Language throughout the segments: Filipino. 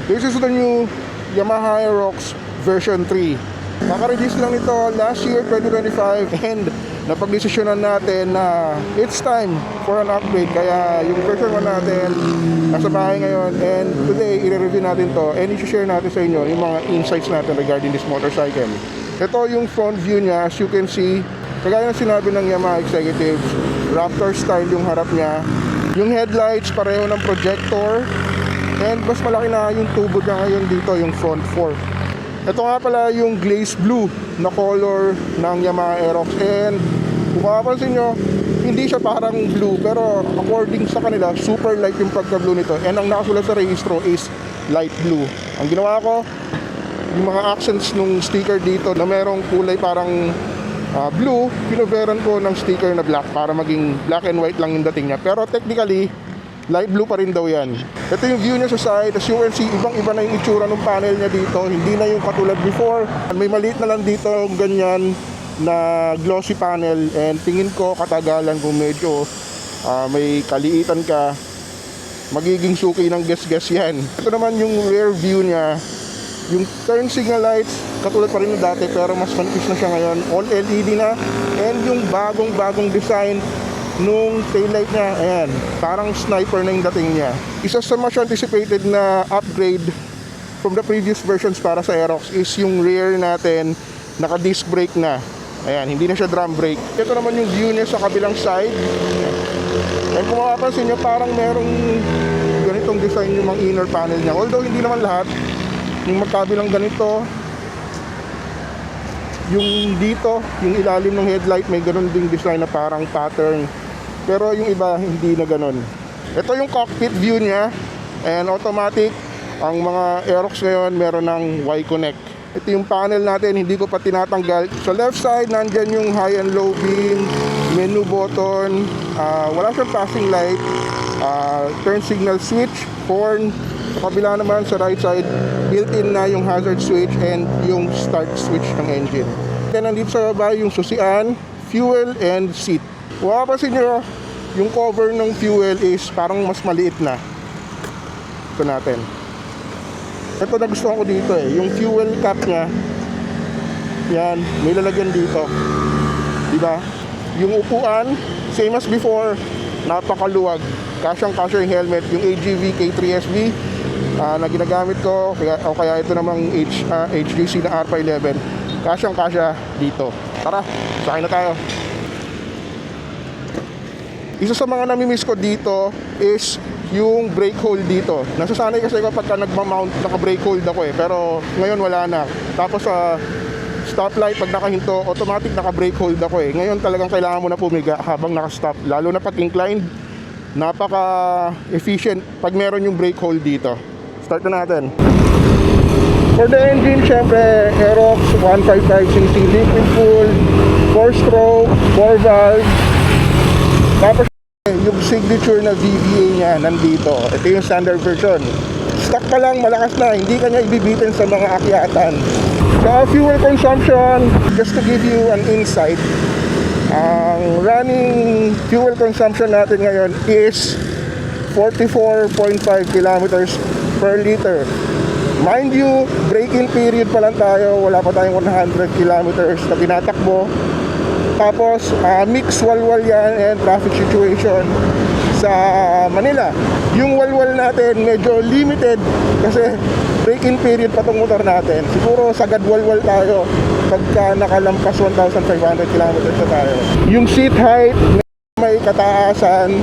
This is the new Yamaha Aerox version 3. Kaka-release lang nito last year 2025 and napagdesisyonan natin na it's time for an upgrade. Kaya yung version 1 natin nasa bahay ngayon, and today i-review natin to and i-share natin sa inyo yung mga insights natin regarding this motorcycle. Ito yung front view niya. As you can see, kagaya ng sinabi ng Yamaha executives, Raptor style yung harap niya. Yung headlights pareho ng projector, and mas malaki na yung tubo niya ngayon dito, yung front fork. Ito nga pala yung glaze blue na color ng Yamaha Aerox, and kung mapapansin nyo, hindi siya parang blue, pero according sa kanila, super light yung pagka-blue nito, and ang nakasulat sa registro is light blue. Ang ginawa ko, yung mga accents nung sticker dito na merong kulay parang blue, pinoveran ko ng sticker na black para maging black and white lang yung dating niya. Pero technically, light blue pa rin daw yan. Ito yung view niya sa side. As you can see, ibang-iba na yung itsura ng panel niya dito. Hindi na yung katulad before. May maliit na lang dito ganyan na glossy panel, and tingin ko katagalan kung medyo may kaliitan ka, magiging suki ng gas-gas yan. Ito naman yung rear view niya. Yung turn signal lights, katulad pa rin ng dati pero mas manipis na siya ngayon. All LED na, and yung bagong design nung taillight niya, ayan, parang sniper na yung dating niya. Isa sa mas anticipated na upgrade from the previous versions para sa Aerox is yung rear natin, naka-disc brake na. Ayan, hindi na siya drum brake. Ito naman yung view niya sa kabilang side. And kung makapansin nyo, parang merong ganitong design yung mga inner panel niya. Although hindi naman lahat. Yung magkabilang ganito, yung dito, yung ilalim ng headlight, may ganun ding design na parang pattern. Pero yung iba, hindi na ganun. Ito yung cockpit view niya, and automatic. Ang mga Aerox ngayon, meron ng Y-Connect. Ito yung panel natin, hindi ko pa tinatanggal. Sa left side, nandyan yung high and low beam, menu button, wala siyang passing light, turn signal switch, horn. Sa kabila naman, sa right side, built-in na yung hazard switch and yung start switch ng engine. Then nandito sa baba yung susian, fuel, and seat. Kung mapapansin nyo, yung cover ng fuel is parang mas maliit na. Ito natin. Ito na gusto ko dito yung fuel cap niya. Yan, may lalagyan dito. Diba? Yung upuan, same as before, napakaluwag. Kasyang-kasya yung helmet, yung AGV K3SB na ginagamit ko, kaya ito namang HGC na R511. Kasyang-kasya dito. Tara, sakay na tayo. Isa sa mga namimiss ko dito is yung brake hold dito. Nasasanay kasi ako pagka nagmamount, naka-brake hold ako pero ngayon wala na. Tapos sa stoplight, pag nakahinto, automatic naka-brake hold ako Ngayon talagang kailangan mo na pumiga habang naka-stop. Lalo na pag inclined, napaka-efficient pag meron yung brake hold dito. Start na natin. For the engine, syempre, Aerox 155cc liquid cooled, 4-stroke, 4-valve. Tapos yung signature na VVA niya nandito. Ito yung standard version. Stock pa lang, malakas na. Hindi kanya ibibitin sa mga akyatan. So fuel consumption, just to give you an insight, ang running fuel consumption natin ngayon is 44.5 kilometers per liter. Mind you, break-in period pa lang tayo. Wala pa tayong 100 kilometers na tinatakbo. Tapos mix walwal yan and traffic situation sa Manila. Yung walwal natin medyo limited kasi break-in period pa tong motor natin. Siguro sagad walwal tayo pagka nakalampas 1,500 kilometers na tayo. Yung seat height may kataasan,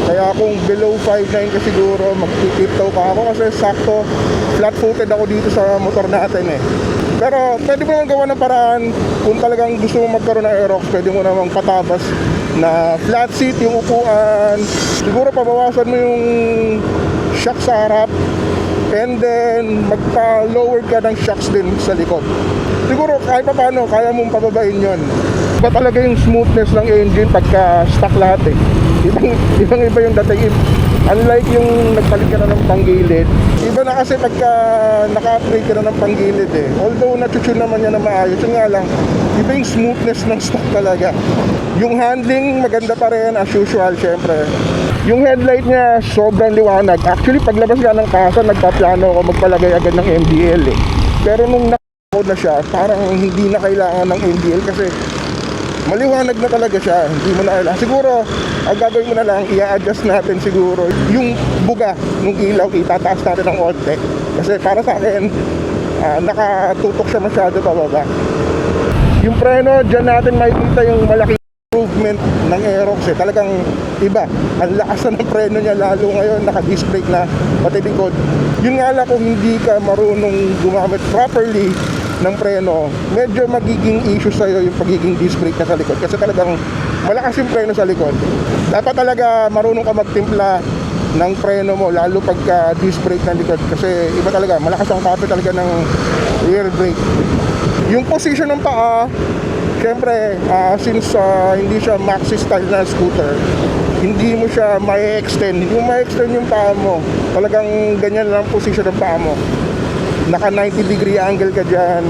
kaya kung below 5'9" ka siguro magtitiptoe pa ako kasi sakto flat-footed ako dito sa motor natin Pero pwede mo naman gawa ng paraan. Kung talagang gusto mo magkaroon ng Aerox, pwede mo namang patabas na flat seat yung upuan. Siguro pabawasan mo yung shock sa harap, and then magpa-lower ka ng shocks din sa likod. Siguro kahit pa paano, kaya mong pababain yon. Iba talaga yung smoothness ng engine pagka stock lahat Ibang-iba yung dating. Unlike yung nagpalit ka na ng panggilid, iba na kasi pagka naka-upgrade ka na ng panggilid Although natutune naman yan na maayos, yun nga lang, iba yung smoothness ng stock talaga. Yung handling maganda pa rin as usual syempre. Yung headlight niya sobrang liwanag. Actually paglabas nga ng kasa, nagpaplano ako magpalagay agad ng MDL eh. Pero nung na siya, parang hindi na kailangan ng MDL kasi maliwanag na talaga siya. Hindi mo na kailangan. Siguro, ang gagawin mo na lang, i-adjust natin siguro yung buga ng ilaw, itataas natin ng konti. Kasi para sa akin, nakatutok siya masyado pababa. Yung preno, dyan natin makikita yung malaking improvement ng Aerox eh. Talagang iba. Ang lakas na ng preno niya, lalo ngayon naka-disc brake na pati likod. Yun nga lang, kung hindi ka marunong gumamit properly ng preno, medyo magiging issue sa'yo yung pagiging disc brake na sa likod. Kasi talagang malakas yung preno sa likod. Dapat talaga marunong ka magtimpla ng preno mo, lalo pagka disc brake na likod. Kasi iba talaga, malakas ang kapit talaga ng rear brake. Yung position ng paa, syempre, since hindi siya maxi style na scooter, hindi mo siya ma-extend. Hindi mo ma-extend yung paa mo. Talagang ganyan lang position ng paa mo. Naka 90 degree angle ka dyan.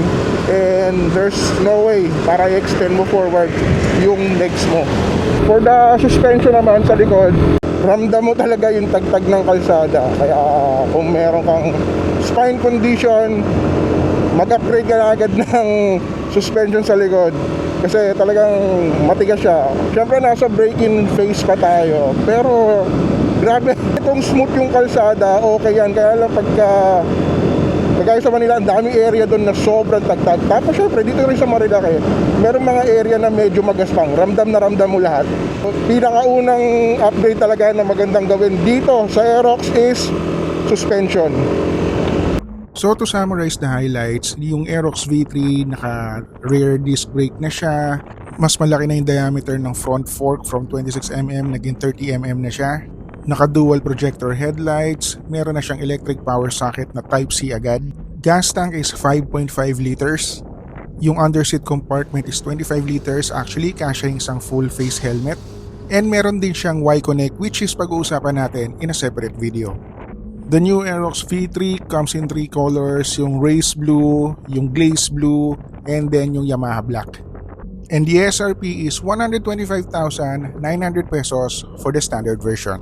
And there's no way para i-extend mo forward yung legs mo. For the suspension naman sa likod, ramdam mo talaga yung tagtag ng kalsada. Kaya kung meron kang spine condition, mag-upgrade ka na agad ng suspension sa likod kasi talagang matigas siya. Siyempre nasa break-in phase pa tayo, pero grabe itong smooth yung kalsada, okay yan. Kaya lang kagaya sa Manila, ang daming area doon na sobrang tagtag. Tapos syempre dito rin sa Marilaki, meron mga area na medyo magaspang. Ramdam na ramdam mo lahat. Pinakaunang upgrade talaga na magandang gawin dito sa Aerox is suspension. So to summarize the highlights, yung Aerox V3 naka rear disc brake na siya. Mas malaki na yung diameter ng front fork from 26mm naging 30mm na siya. Naka dual projector headlights, meron na siyang electric power socket na type C agad. Gas tank is 5.5 liters. Yung underseat compartment is 25 liters, actually kasya yung isang full face helmet. And meron din siyang Y-Connect, which is pag-uusapan natin in a separate video. The new Aerox V3 comes in 3 colors, yung race blue, yung glaze blue, and then yung Yamaha black. And the SRP is 125,900 pesos for the standard version.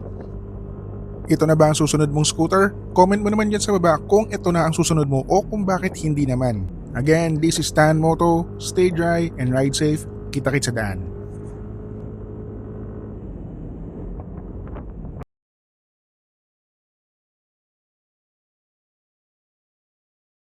Ito na ba ang susunod mong scooter? Comment mo naman dyan sa baba kung ito na ang susunod mo o kung bakit hindi naman. Again, this is Stan Moto. Stay dry and ride safe. Kita-kits sa daan.